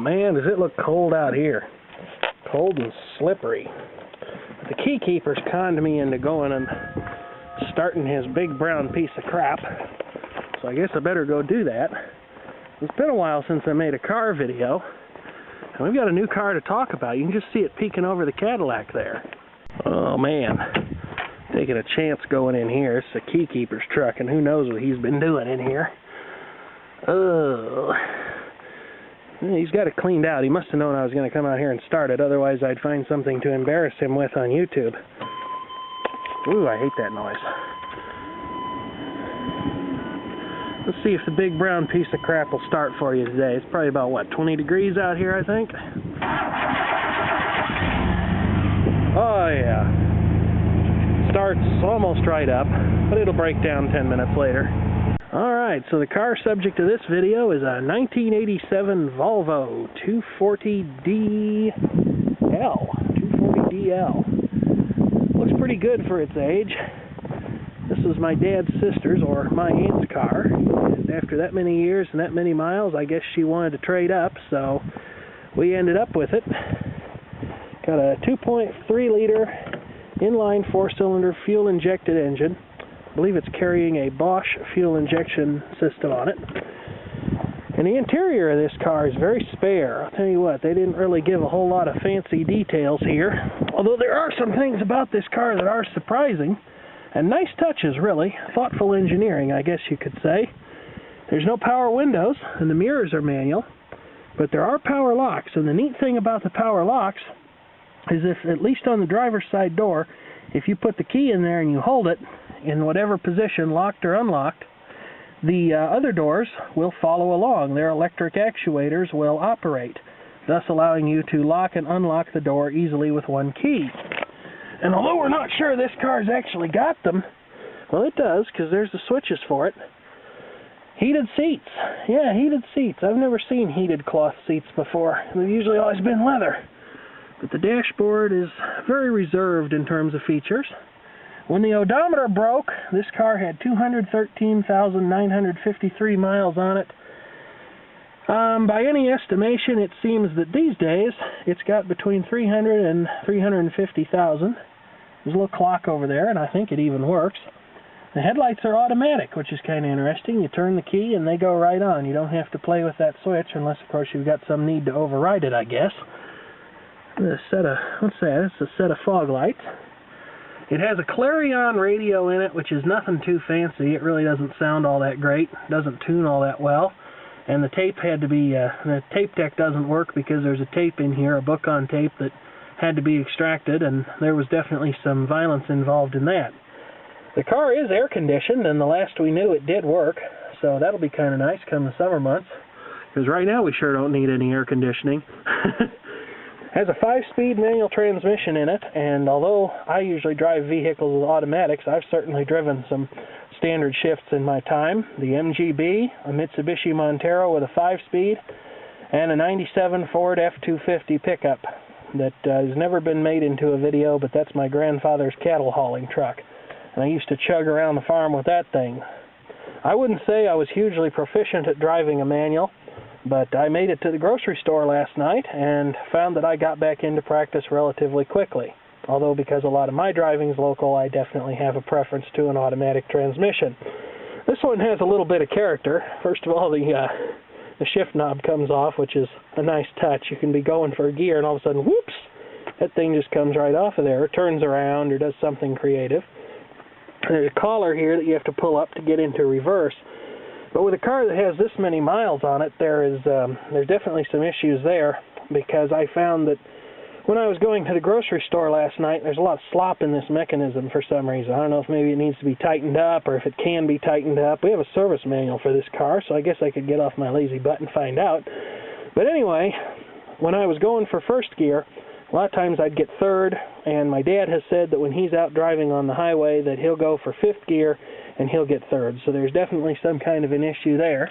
man, does it look cold out here. Cold and slippery. But the key keeper's conned me into going and starting his big brown piece of crap. So I guess I better go do that. It's been a while since I made a car video. And we've got a new car to talk about. You can just see it peeking over the Cadillac there. Oh man, taking a chance going in here. It's the key keeper's truck, and who knows what he's been doing in here. Oh, he's got it cleaned out. He must have known I was going to come out here and start it. Otherwise, I'd find something to embarrass him with on YouTube. Ooh, I hate that noise. Let's see if the big brown piece of crap will start for you today. It's probably about, what, 20 degrees out here, I think? Oh, yeah. Starts almost right up, but it'll break down 10 minutes later. Alright, so the car subject of this video is a 1987 Volvo 240DL. 240DL. Looks pretty good for its age. This was my dad's sister's, or my aunt's car. And after that many years and that many miles, I guess she wanted to trade up, so we ended up with it. Got a 2.3-liter inline 4-cylinder fuel-injected engine. I believe it's carrying a Bosch fuel injection system on it. And the interior of this car is very spare. I'll tell you what, they didn't really give a whole lot of fancy details here. Although there are some things about this car that are surprising. And nice touches, really. Thoughtful engineering, I guess you could say. There's no power windows, and the mirrors are manual. But there are power locks, and the neat thing about the power locks is if, at least on the driver's side door, if you put the key in there and you hold it, in whatever position, locked or unlocked, the other doors will follow along. Their electric actuators will operate, thus allowing you to lock and unlock the door easily with one key. And although we're not sure this car's actually got them, well, it does, because there's the switches for it. Heated seats. Yeah, heated seats. I've never seen heated cloth seats before. They've usually always been leather. But the dashboard is very reserved in terms of features. When the odometer broke, this car had 213,953 miles on it. By any estimation, it seems that these days it's got between 300 and 350,000. There's a little clock over there, and I think it even works. The headlights are automatic, which is kind of interesting. You turn the key and they go right on. You don't have to play with that switch unless, of course, you've got some need to override it, I guess. What's that? It's a set of fog lights. It has a Clarion radio in it, which is nothing too fancy. It really doesn't sound all that great. It doesn't tune all that well. And the tape had to be, the tape deck doesn't work because there's a tape in here, a book on tape that had to be extracted, and there was definitely some violence involved in that. The car is air conditioned, and the last we knew it did work, so that'll be kind of nice come the summer months, because right now we sure don't need any air conditioning. Has a 5-speed manual transmission in it, and although I usually drive vehicles with automatics, I've certainly driven some standard shifts in my time. The MGB, a Mitsubishi Montero with a 5-speed, and a 97 Ford F-250 pickup that has never been made into a video, but that's my grandfather's cattle hauling truck. And I used to chug around the farm with that thing. I wouldn't say I was hugely proficient at driving a manual, but I made it to the grocery store last night and found that I got back into practice relatively quickly. Although because a lot of my driving's local, I definitely have a preference to an automatic transmission. This one has a little bit of character. First of all, the shift knob comes off, which is a nice touch. You can be going for a gear and all of a sudden, whoops, that thing just comes right off of there. It turns around or does something creative. There's a collar here that you have to pull up to get into reverse. But with a car that has this many miles on it, there's definitely some issues there, because I found that when I was going to the grocery store last night, there's a lot of slop in this mechanism for some reason. I don't know if maybe it needs to be tightened up or if it can be tightened up. We have a service manual for this car, so I guess I could get off my lazy butt and find out. But anyway, when I was going for first gear, a lot of times I'd get third, and my dad has said that when he's out driving on the highway that he'll go for fifth gear and he'll get third. So there's definitely some kind of an issue there.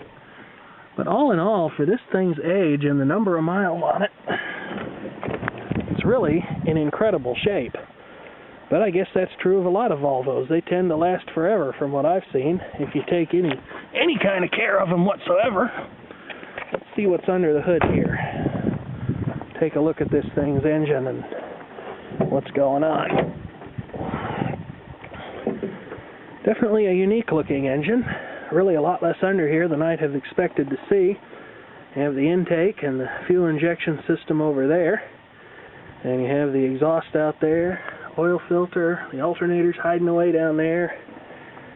But all in all, for this thing's age and the number of miles on it, it's really in incredible shape. But I guess that's true of a lot of Volvos. They tend to last forever from what I've seen, if you take any kind of care of them whatsoever. Let's see what's under the hood here. take a look at this thing's engine and what's going on. Definitely a unique looking engine. Really a lot less under here than I'd have expected to see. You have the intake and the fuel injection system over there. And you have the exhaust out there, oil filter, the alternator's hiding away down there,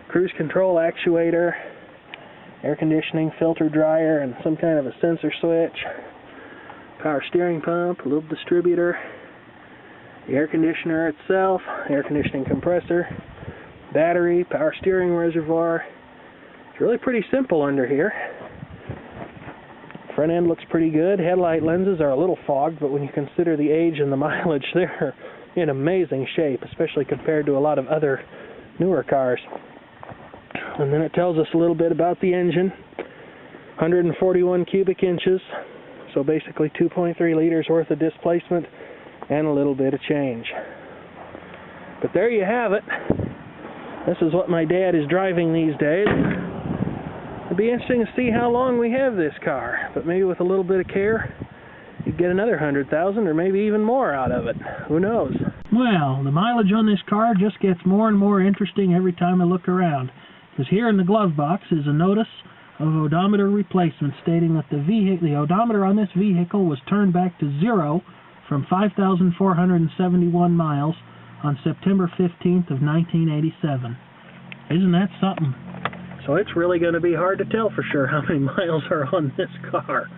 cruise control actuator, air conditioning, filter dryer, and some kind of a sensor switch, power steering pump, lube distributor, the air conditioner itself, air conditioning compressor, battery, power steering reservoir. It's really pretty simple under here. Front end looks pretty good. Headlight lenses are a little fogged, but when you consider the age and the mileage, they're in amazing shape, especially compared to a lot of other newer cars. And then it tells us a little bit about the engine. 141 cubic inches, so basically 2.3 liters worth of displacement and a little bit of change. But there you have it. This is what my dad is driving these days. It'd be interesting to see how long we have this car, but maybe with a little bit of care, you'd get another 100,000 or maybe even more out of it. Who knows? Well, the mileage on this car just gets more and more interesting every time I look around, because here in the glove box is a notice of odometer replacement stating that the odometer on this vehicle was turned back to 0 from 5,471 miles on September 15th of 1987. Isn't that something? So it's really going to be hard to tell for sure how many miles are on this car.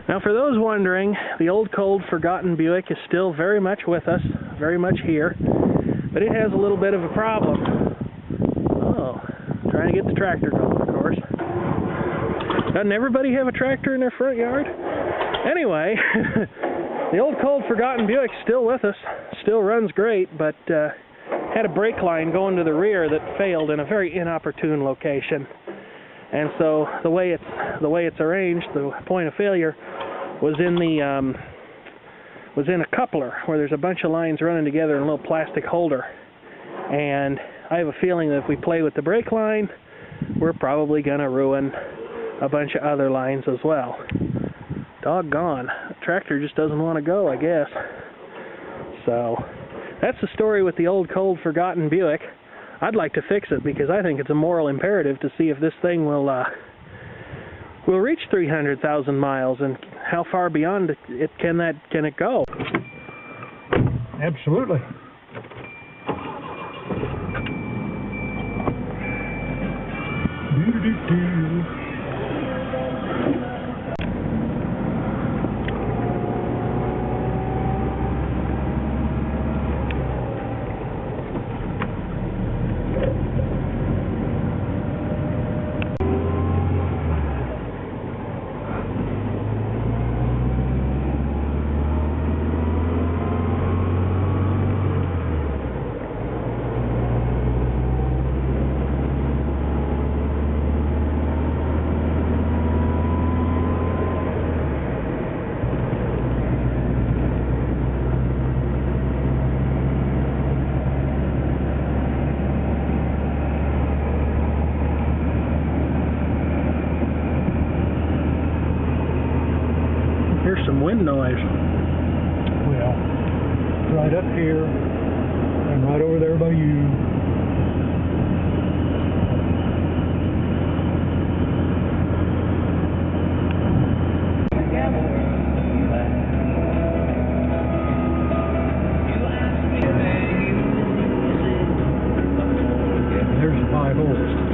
Now for those wondering, the old cold forgotten Buick is still very much with us, very much here, but it has a little bit of a problem. Oh, trying to get the tractor going, of course. Doesn't everybody have a tractor in their front yard? Anyway, the old cold forgotten Buick's still with us, still runs great, but had a brake line going to the rear that failed in a very inopportune location. And so the way it's arranged, the point of failure was in a coupler where there's a bunch of lines running together in a little plastic holder. And I have a feeling that if we play with the brake line, we're probably going to ruin a bunch of other lines as well. Doggone. The tractor just doesn't want to go, I guess. So that's the story with the old cold forgotten Buick. I'd like to fix it because I think it's a moral imperative to see if this thing will reach 300,000 miles, and how far beyond it can it go? Absolutely. Here's some wind noise. Well, right up here and right over there by you. There's the 5 volts.